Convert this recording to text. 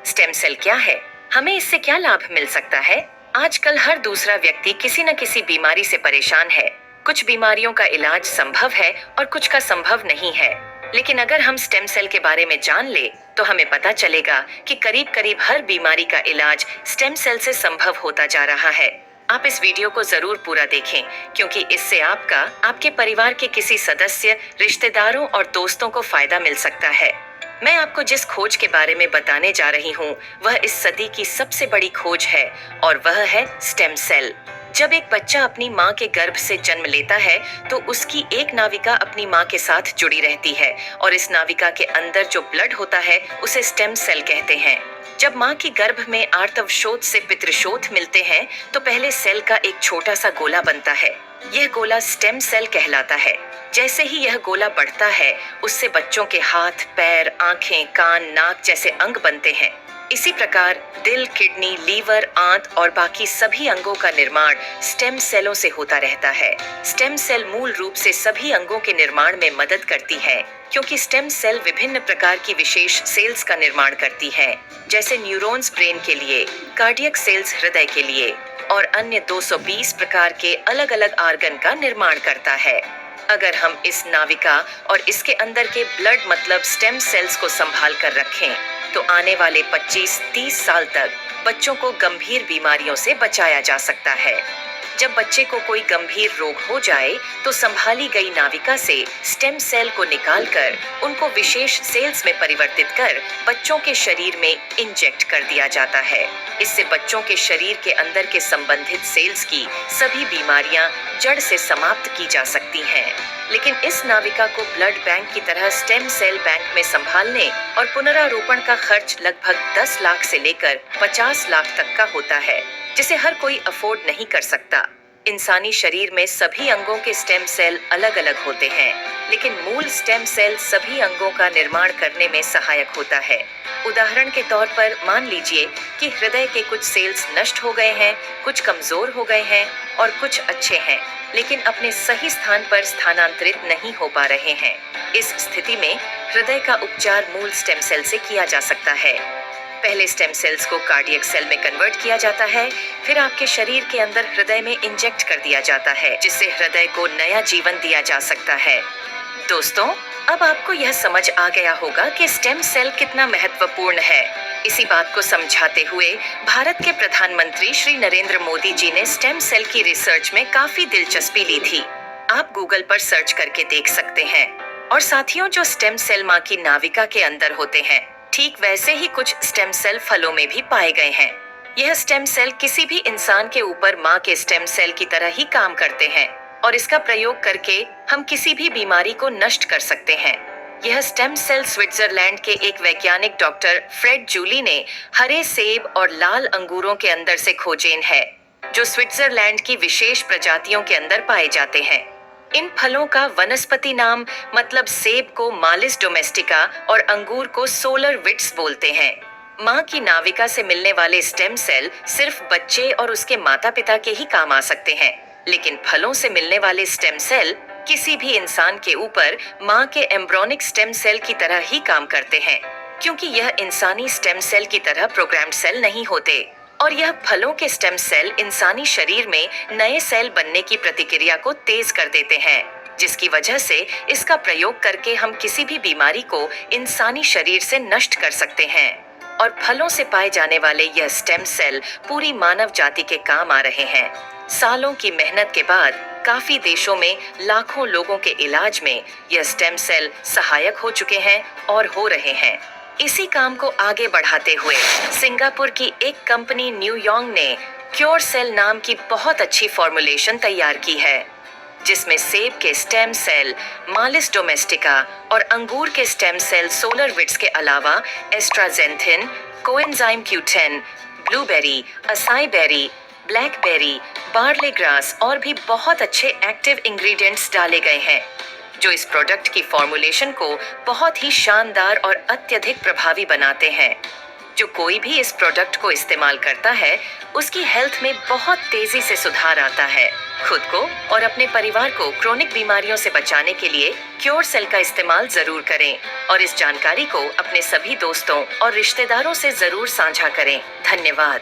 Stem cell क्या है? हमें इससे क्या लाभ मिल सकता है? आजकल हर दूसरा व्यक्ति किसी न किसी बीमारी से परेशान है। कुछ बीमारियों का इलाज संभव है और कुछ का संभव नहीं है। लेकिन अगर हम स्टेम सेल के बारे में जान ले, तो हमें पता चलेगा कि करीब करीब हर बीमारी का इलाज स्टेम सेल से संभव होता जा रहा है। आप इस वीडियो को जरूर पूरा देखें, क्योंकि इससे आपका, आपके परिवार के किसी सदस्य, रिश्तेदारों और दोस्तों को फायदा मिल सकता है। मैं आपको जिस खोज के बारे में बताने जा रही हूँ, वह इस सदी की सबसे बड़ी खोज है और वह है स्टेम सेल। जब एक बच्चा अपनी माँ के गर्भ से जन्म लेता है, तो उसकी एक नाविका अपनी माँ के साथ जुड़ी रहती है और इस नाविका के अंदर जो ब्लड होता है उसे स्टेम सेल कहते हैं। जब माँ की गर्भ में आर्तवशोथ से पितृशोथ मिलते हैं, तो पहले सेल का एक छोटा सा गोला बनता है। यह गोला स्टेम सेल कहलाता है। जैसे ही यह गोला बढ़ता है, उससे बच्चों के हाथ, पैर, आंखें, कान, नाक जैसे अंग बनते हैं। इसी प्रकार दिल, किडनी, लीवर, आंत और बाकी सभी अंगों का निर्माण स्टेम सेलों से होता रहता है। स्टेम सेल मूल रूप से सभी अंगों के निर्माण में मदद करती है, क्योंकि स्टेम सेल विभिन्न प्रकार की विशेष सेल्स का निर्माण करती है, जैसे न्यूरॉन्स ब्रेन के लिए, कार्डियक सेल्स हृदय के लिए और अन्य 220 प्रकार के अलग अलग आर्गन का निर्माण करता है। अगर हम इस नाविका और इसके अंदर के ब्लड मतलब स्टेम सेल्स को संभाल कर रखें, तो आने वाले 25-30 साल तक बच्चों को गंभीर बीमारियों से बचाया जा सकता है। जब बच्चे को कोई गंभीर रोग हो जाए, तो संभाली गई नाविका से स्टेम सेल को निकालकर उनको विशेष सेल्स में परिवर्तित कर बच्चों के शरीर में इंजेक्ट कर दिया जाता है। इससे बच्चों के शरीर के अंदर के संबंधित सेल्स की सभी बीमारियां जड़ से समाप्त की जा सकती हैं। लेकिन इस नाविका को ब्लड बैंक की तरह स्टेम सेल बैंक में संभालने और पुनरारोपण का खर्च लगभग 10 लाख से लेकर 50 लाख तक का होता है, जिसे हर कोई अफोर्ड नहीं कर सकता। इंसानी शरीर में सभी अंगों के स्टेम सेल अलग अलग होते हैं, लेकिन मूल स्टेम सेल सभी अंगों का निर्माण करने में सहायक होता है। उदाहरण के तौर पर मान लीजिए कि हृदय के कुछ सेल्स नष्ट हो गए हैं, कुछ कमजोर हो गए हैं और कुछ अच्छे हैं, लेकिन अपने सही स्थान पर स्थानांतरित नहीं हो पा रहे हैं। इस स्थिति में हृदय का उपचार मूल स्टेम सेल से किया जा सकता है। पहले स्टेम सेल्स को कार्डियक सेल में कन्वर्ट किया जाता है, फिर आपके शरीर के अंदर हृदय में इंजेक्ट कर दिया जाता है, जिससे हृदय को नया जीवन दिया जा सकता है। दोस्तों, अब आपको यह समझ आ गया होगा कि स्टेम सेल कितना महत्वपूर्ण है। इसी बात को समझाते हुए भारत के प्रधानमंत्री श्री नरेंद्र मोदी जी ने स्टेम सेल की रिसर्च में काफी दिलचस्पी ली थी। आप गूगल पर सर्च करके देख सकते हैं। और साथियों, जो स्टेम सेल माँ की नाविका के अंदर होते हैं, ठीक वैसे ही कुछ स्टेम सेल फलों में भी पाए गए हैं। यह स्टेम सेल किसी भी इंसान के ऊपर माँ के स्टेम सेल की तरह ही काम करते हैं और इसका प्रयोग करके हम किसी भी बीमारी को नष्ट कर सकते हैं। यह स्टेम सेल स्विट्जरलैंड के एक वैज्ञानिक डॉक्टर फ्रेड जूली ने हरे सेब और लाल अंगूरों के अंदर से खोजेन है, जो स्विट्जरलैंड की विशेष प्रजातियों के अंदर पाए जाते हैं। इन फलों का वनस्पति नाम मतलब सेब को मालिस डोमेस्टिका और अंगूर को सोलर विट्स बोलते हैं। माँ की नाविका से मिलने वाले स्टेम सेल सिर्फ बच्चे और उसके माता पिता के ही काम आ सकते हैं, लेकिन फलों से मिलने वाले स्टेम सेल किसी भी इंसान के ऊपर माँ के एम्ब्रोनिक स्टेम सेल की तरह ही काम करते हैं, क्योंकि यह इंसानी स्टेम सेल की तरह प्रोग्राम्ड सेल नहीं होते। और यह फलों के स्टेम सेल इंसानी शरीर में नए सेल बनने की प्रतिक्रिया को तेज कर देते हैं, जिसकी वजह से इसका प्रयोग करके हम किसी भी बीमारी को इंसानी शरीर से नष्ट कर सकते हैं। और फलों से पाए जाने वाले यह स्टेम सेल पूरी मानव जाति के काम आ रहे हैं। सालों की मेहनत के बाद काफी देशों में लाखों लोगों के इलाज में यह स्टेम सेल सहायक हो चुके हैं और हो रहे हैं। इसी काम को आगे बढ़ाते हुए सिंगापुर की एक कंपनी न्यूयॉन्ग ने क्योर सेल नाम की बहुत अच्छी फॉर्मुलेशन तैयार की है, जिसमें सेब के स्टेम सेल मालिस डोमेस्टिका और अंगूर के स्टेम सेल सोलर विट्स के अलावा astaxanthin, coenzyme Q10, blueberry, acai berry, blackberry, barley grass और भी बहुत अच्छे एक्टिव इंग्रेडिएंट्स डाले गए हैं, जो इस प्रोडक्ट की फॉर्मुलेशन को बहुत ही शानदार और अत्यधिक प्रभावी बनाते हैं। जो कोई भी इस प्रोडक्ट को इस्तेमाल करता है उसकी हेल्थ में बहुत तेजी से सुधार आता है। खुद को और अपने परिवार को क्रोनिक बीमारियों से बचाने के लिए क्योर सेल का इस्तेमाल जरूर करें और इस जानकारी को अपने सभी दोस्तों और रिश्तेदारों से जरूर साझा करें। धन्यवाद।